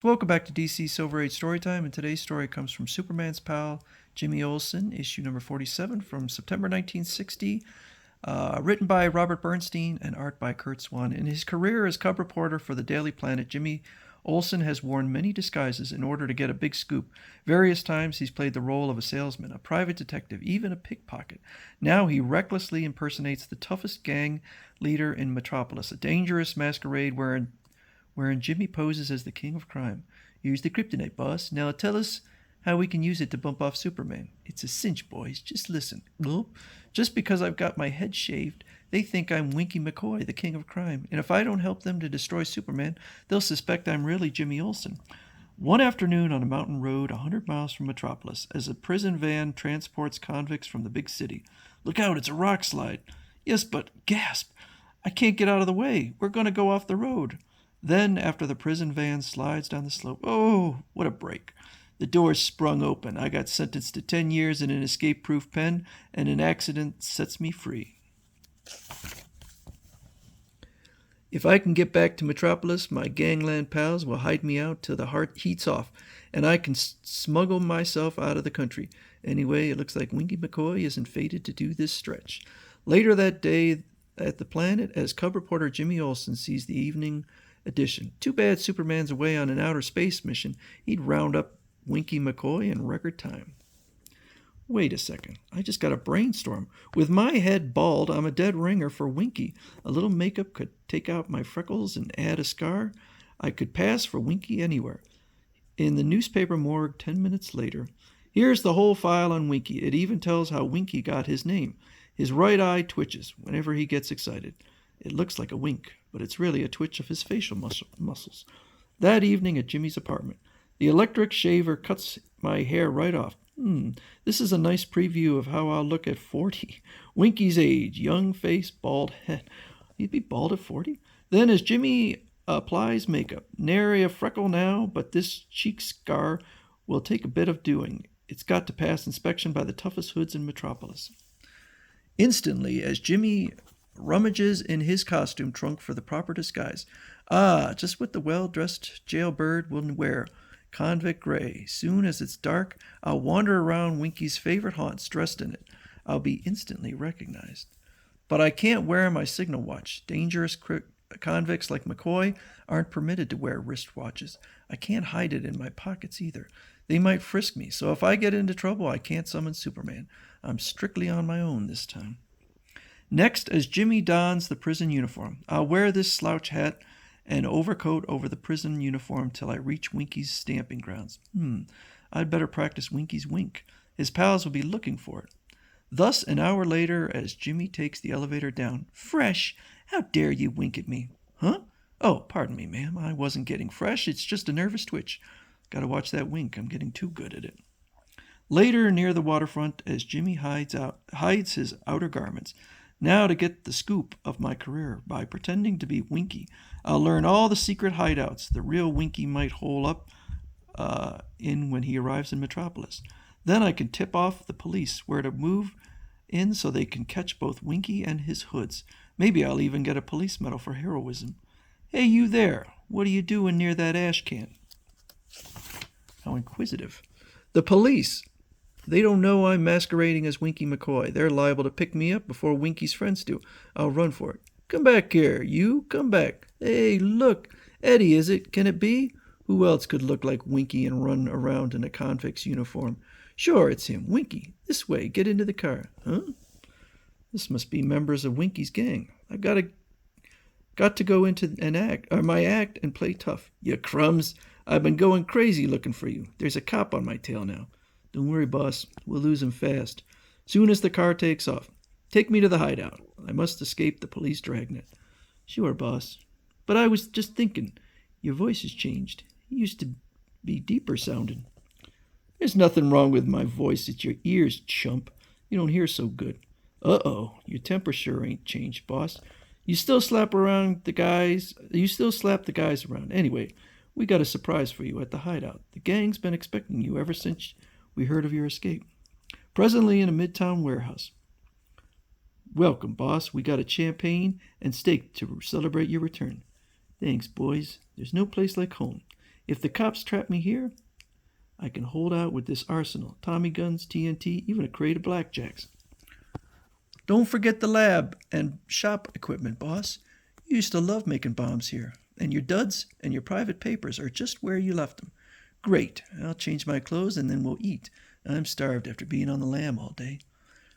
Welcome back to DC Silver Age Storytime, and today's story comes from Superman's pal, Jimmy Olsen, issue number 47 from September 1960, written by Robert Bernstein and art by Kurt Swan. In his career as cub reporter for the Daily Planet, Jimmy Olsen has worn many disguises in order to get a big scoop. Various times he's played the role of a salesman, a private detective, even a pickpocket. Now he recklessly impersonates the toughest gang leader in Metropolis, a dangerous masquerade wherein Jimmy poses as the king of crime. Use the kryptonite, boss. Now tell us how we can use it to bump off Superman. It's a cinch, boys. Just listen. Well, just because I've got my head shaved, they think I'm Winky McCoy, the king of crime. And if I don't help them to destroy Superman, they'll suspect I'm really Jimmy Olsen. One afternoon on a mountain road 100 miles from Metropolis, as a prison van transports convicts from the big city. Look out, it's a rock slide. Yes, but gasp! I can't get out of the way. We're going to go off the road. Then, after the prison van slides down the slope, oh, what a break. The doors sprung open. I got sentenced to 10 years in an escape-proof pen, and an accident sets me free. If I can get back to Metropolis, my gangland pals will hide me out till the heart heats off, and I can smuggle myself out of the country. Anyway, it looks like Winky McCoy isn't fated to do this stretch. Later that day at the Planet, as cub reporter Jimmy Olsen sees the evening edition. Too bad Superman's away on an outer space mission. He'd round up Winky McCoy in record time. Wait a second. I just got a brainstorm. With my head bald, I'm a dead ringer for Winky. A little makeup could take out my freckles and add a scar. I could pass for Winky anywhere. In the newspaper morgue 10 minutes later, here's the whole file on Winky. It even tells how Winky got his name. His right eye twitches whenever he gets excited. It looks like a wink, but it's really a twitch of his facial muscles. That evening at Jimmy's apartment, the electric shaver cuts my hair right off. This is a nice preview of how I'll look at 40. Winky's age, young face, bald head. He'd be bald at 40? Then as Jimmy applies makeup, nary a freckle now, but this cheek scar will take a bit of doing. It's got to pass inspection by the toughest hoods in Metropolis. Instantly, as Jimmy rummages in his costume trunk for the proper disguise. Just what the well-dressed jailbird will wear. Convict gray. Soon as it's dark, I'll wander around Winky's favorite haunts dressed in it. I'll be instantly recognized. But I can't wear my signal watch. Dangerous convicts like McCoy aren't permitted to wear wristwatches. I can't hide it in my pockets either. They might frisk me, so if I get into trouble, I can't summon Superman. I'm strictly on my own this time. Next, as Jimmy dons the prison uniform, I'll wear this slouch hat and overcoat over the prison uniform till I reach Winky's stamping grounds. I'd better practice Winky's wink. His pals will be looking for it. Thus, an hour later, as Jimmy takes the elevator down. Fresh? How dare you wink at me? Huh? Oh, pardon me, ma'am. I wasn't getting fresh. It's just a nervous twitch. Gotta watch that wink. I'm getting too good at it. Later, near the waterfront, as Jimmy hides his outer garments. Now to get the scoop of my career by pretending to be Winky. I'll learn all the secret hideouts the real Winky might hole up in when he arrives in Metropolis. Then I can tip off the police where to move in so they can catch both Winky and his hoods. Maybe I'll even get a police medal for heroism. Hey, you there. What are you doing near that ash can? How inquisitive. The police. They don't know I'm masquerading as Winky McCoy. They're liable to pick me up before Winky's friends do. I'll run for it. Come back here, you. Come back. Hey, look. Eddie, is it? Can it be? Who else could look like Winky and run around in a convict's uniform? Sure, it's him. Winky. This way. Get into the car. Huh? This must be members of Winky's gang. I've got to go into my act and play tough. You crumbs. I've been going crazy looking for you. There's a cop on my tail now. Don't worry, boss. We'll lose him fast. Soon as the car takes off. Take me to the hideout. I must escape the police dragnet. Sure, boss. But I was just thinking. Your voice has changed. It used to be deeper sounding. There's nothing wrong with my voice. It's your ears, chump. You don't hear so good. Uh-oh. Your temper sure ain't changed, boss. You still slap the guys around. Anyway, we got a surprise for you at the hideout. The gang's been expecting you ever since we heard of your escape. Presently in a midtown warehouse. Welcome, boss. We got a champagne and steak to celebrate your return. Thanks, boys. There's no place like home. If the cops trap me here, I can hold out with this arsenal. Tommy guns, TNT, even a crate of blackjacks. Don't forget the lab and shop equipment, boss. You used to love making bombs here. And your duds and your private papers are just where you left them. Great. I'll change my clothes and then we'll eat. I'm starved after being on the lam all day.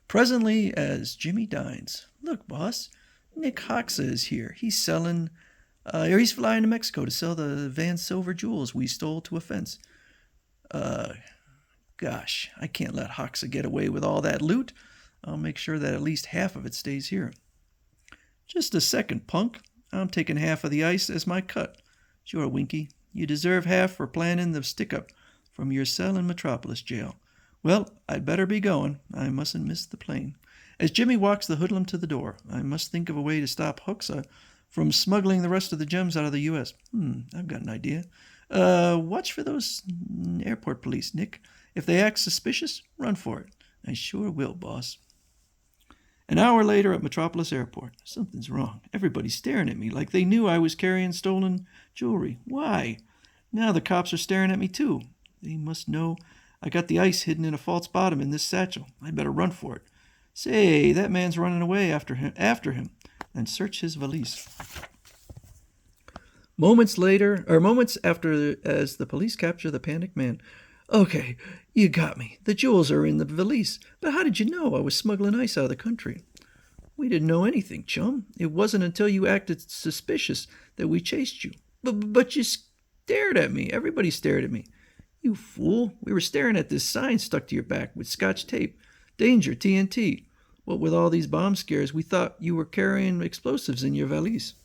Presently, as Jimmy dines. Look, boss, Nick Hoxa is here. He's flying to Mexico to sell the Van Silver jewels we stole to a fence. Gosh, I can't let Hoxa get away with all that loot. I'll make sure that at least half of it stays here. Just a second, punk. I'm taking half of the ice as my cut. Sure, Winky. You deserve half for planning the stick-up from your cell in Metropolis jail. Well, I'd better be going. I mustn't miss the plane. As Jimmy walks the hoodlum to the door, I must think of a way to stop Hoxa from smuggling the rest of the gems out of the U.S. I've got an idea. Watch for those airport police, Nick. If they act suspicious, run for it. I sure will, boss. An hour later at Metropolis Airport. Something's wrong. Everybody's staring at me like they knew I was carrying stolen jewelry. Why? Now the cops are staring at me too. They must know I got the ice hidden in a false bottom in this satchel. I'd better run for it. Say, that man's running away after him, and search his valise. Moments after, as the police capture the panicked man. Okay, you got me. The jewels are in the valise. But how did you know I was smuggling ice out of the country? We didn't know anything, chum. It wasn't until you acted suspicious that we chased you. But you stared at me. Everybody stared at me. You fool. We were staring at this sign stuck to your back with scotch tape. Danger, TNT. What with all these bomb scares, we thought you were carrying explosives in your valise.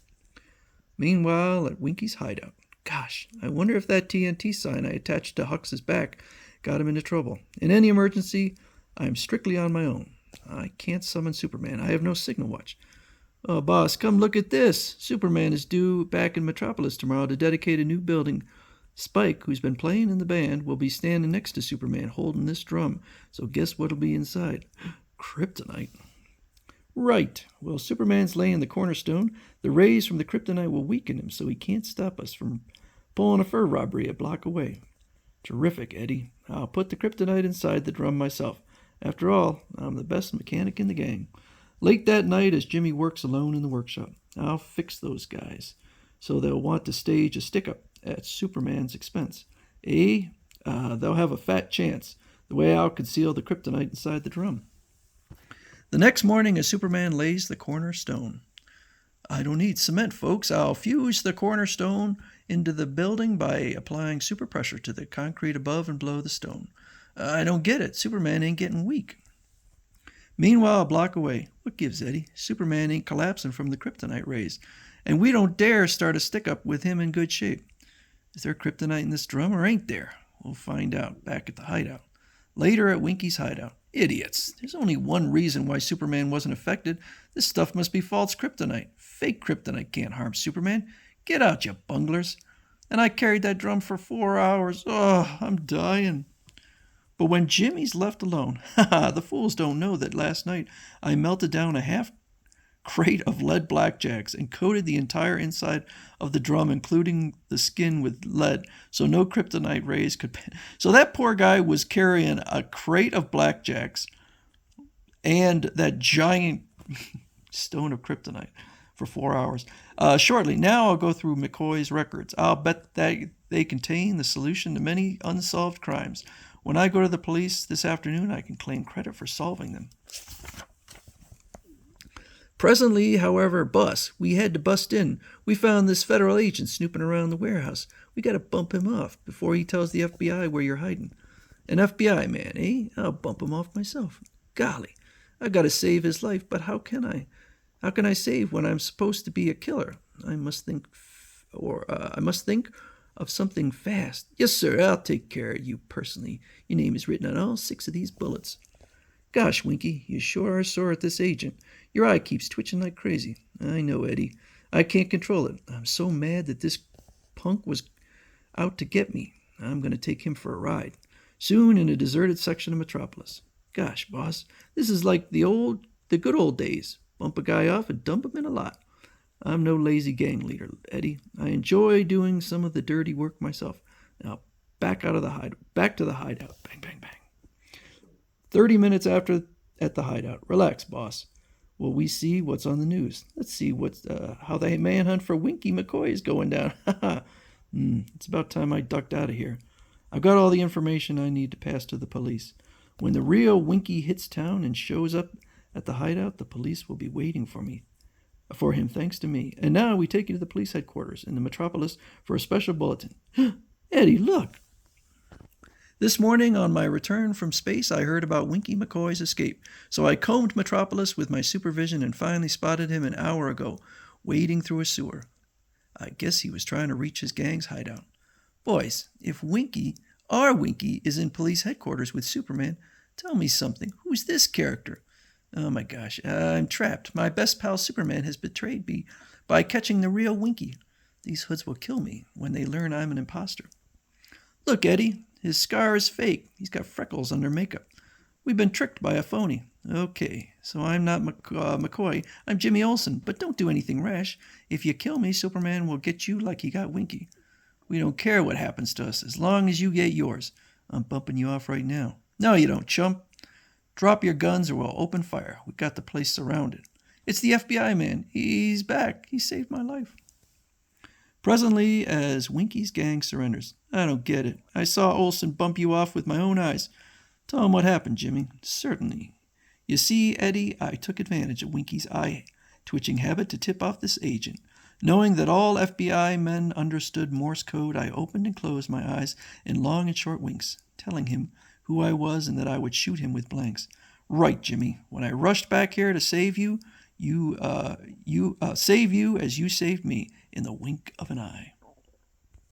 Meanwhile, at Winky's hideout. Gosh, I wonder if that TNT sign I attached to Hux's back got him into trouble. In any emergency, I am strictly on my own. I can't summon Superman. I have no signal watch. Oh, boss, come look at this. Superman is due back in Metropolis tomorrow to dedicate a new building. Spike, who's been playing in the band, will be standing next to Superman holding this drum. So guess what'll be inside? Kryptonite. Right. Well, Superman's laying the cornerstone. The rays from the kryptonite will weaken him so he can't stop us from pulling a fur robbery a block away. Terrific, Eddie. I'll put the kryptonite inside the drum myself. After all, I'm the best mechanic in the gang. Late that night, as Jimmy works alone in the workshop, I'll fix those guys so they'll want to stage a stick-up at Superman's expense. They'll have a fat chance, the way I'll conceal the kryptonite inside the drum. The next morning, as Superman lays the cornerstone. I don't need cement, folks. I'll fuse the cornerstone into the building by applying super pressure to the concrete above and below the stone. I don't get it. Superman ain't getting weak. Meanwhile, a block away. What gives, Eddie? Superman ain't collapsing from the kryptonite rays. And we don't dare start a stick-up with him in good shape. Is there kryptonite in this drum or ain't there? We'll find out back at the hideout. Later at Winky's hideout. Idiots. There's only one reason why Superman wasn't affected. This stuff must be false kryptonite. Fake kryptonite can't harm Superman. Get out, you bunglers. And I carried that drum for 4 hours. Oh, I'm dying. But when Jimmy's left alone, the fools don't know that last night I melted down a half crate of lead blackjacks and coated the entire inside of the drum, including the skin, with lead, so no kryptonite rays could... So that poor guy was carrying a crate of blackjacks and that giant stone of kryptonite for 4 hours. Shortly, now I'll go through McCoy's records. I'll bet that they contain the solution to many unsolved crimes. When I go to the police this afternoon, I can claim credit for solving them. Presently, however, we had to bust in. We found this federal agent snooping around the warehouse. We got to bump him off before he tells the FBI where you're hiding. An FBI man, eh? I'll bump him off myself. Golly, I got to save his life, but how can I? How can I save when I'm supposed to be a killer? I must think of something fast. Yes, sir, I'll take care of you personally. Your name is written on all 6 of these bullets. Gosh, Winky, you sure are sore at this agent. Your eye keeps twitching like crazy. I know, Eddie. I can't control it. I'm so mad that this punk was out to get me. I'm going to take him for a ride. Soon in a deserted section of Metropolis. Gosh, boss, this is like the good old days. Bump a guy off and dump him in a lot. I'm no lazy gang leader, Eddie. I enjoy doing some of the dirty work myself. Now, back to the hideout. Bang, bang, bang. 30 minutes after at the hideout. Relax, boss. Well, we see what's on the news. Let's see how the manhunt for Winky McCoy is going down. It's about time I ducked out of here. I've got all the information I need to pass to the police. When the real Winky hits town and shows up at the hideout, the police will be waiting for him, thanks to me. And now we take you to the police headquarters in the metropolis for a special bulletin. Eddie, look! This morning, on my return from space, I heard about Winky McCoy's escape. So I combed Metropolis with my supervision and finally spotted him an hour ago, wading through a sewer. I guess he was trying to reach his gang's hideout. Boys, if our Winky, is in police headquarters with Superman, tell me something. Who's this character? Oh my gosh, I'm trapped. My best pal Superman has betrayed me by catching the real Winky. These hoods will kill me when they learn I'm an imposter. Look, Eddie, his scar is fake. He's got freckles under makeup. We've been tricked by a phony. Okay, so I'm not McCoy. I'm Jimmy Olsen, but don't do anything rash. If you kill me, Superman will get you like he got Winky. We don't care what happens to us as long as you get yours. I'm bumping you off right now. No, you don't, chump. Drop your guns or we'll open fire. We got the place surrounded. It's the FBI man. He's back. He saved my life. Presently, as Winky's gang surrenders. I don't get it. I saw Olsen bump you off with my own eyes. Tell him what happened, Jimmy. Certainly. You see, Eddie, I took advantage of Winky's eye-twitching habit to tip off this agent. Knowing that all FBI men understood Morse code, I opened and closed my eyes in long and short winks, telling him who I was and that I would shoot him with blanks. Right, Jimmy. When I rushed back here to save you as you saved me in the wink of an eye.